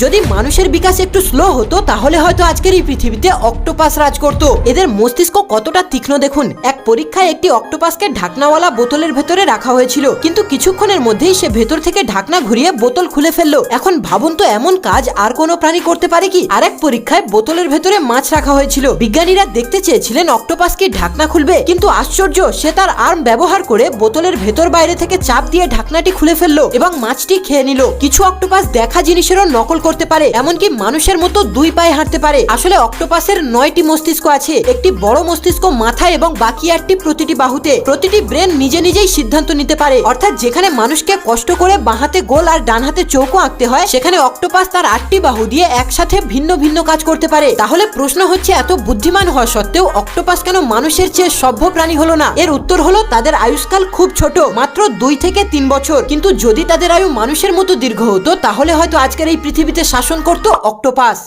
যদি মানুষের বিকাশ একটু স্লো হতো তাহলে হয়তো আজকের এই পৃথিবীতে অক্টোপাস রাজ করত। এদের মস্তিষ্ক কতটা তীক্ষ্ণ দেখুন। এক পরীক্ষায় একটি অক্টোপাসকে ঢাকনাওয়ালা বোতলের ভেতরে রাখা হয়েছিল, কিন্তু কিছুক্ষণের মধ্যেই সে ভেতর থেকে ঢাকনা ঘুরিয়ে বোতল খুলে ফেললো। এখন ভাবুন তো এমন কাজ আর কোনো প্রাণী করতে পারে কি? আরেক পরীক্ষায় বোতলের ভেতরে মাছ রাখা হয়েছিল। বিজ্ঞানীরা দেখতে চেয়েছিলেন অক্টোপাস কি ঢাকনা খুলবে, কিন্তু আশ্চর্য, সে তার আর্ম ব্যবহার করে বোতলের ভেতর বাইরে থেকে চাপ দিয়ে ঢাকনাটি খুলে ফেললো এবং মাছটি খেয়ে নিল। কিছু অক্টোপাস দেখা জিনিসেরও নকল করতে পারে, এমনকি মানুষের মতো দুই পায়ে হাঁটতে পারে। আসলে অক্টোপাসের 9টি মস্তিষ্ক আছে, একটি বড় মস্তিষ্ক মাথায় এবং বাকি 8টি প্রতিটি বাহুতে। প্রতিটি ব্রেন নিজে নিজেই সিদ্ধান্ত নিতে পারে, অর্থাৎ যেখানে মানুষকে কষ্ট করে বাঁ হাতে গোল আর ডান হাতে চৌকো আঁকতে হয়, সেখানে অক্টোপাস তার 8টি বাহু দিয়ে একসাথে ভিন্ন ভিন্ন কাজ করতে পারে। তাহলে প্রশ্ন হচ্ছে, এত বুদ্ধিমান হওয়া সত্ত্বেও অক্টোপাস কেন মানুষের চেয়ে সভ্য প্রাণী হলো না? এর উত্তর হলো তাদের আয়ুষ্কাল খুব ছোট, মাত্র 2 থেকে 3 বছর। কিন্তু যদি তাদের আয়ু মানুষের মতো দীর্ঘ হতো তাহলে হয়তো আজকের এই পৃথিবীতে শাসন করতো অক্টোপাস।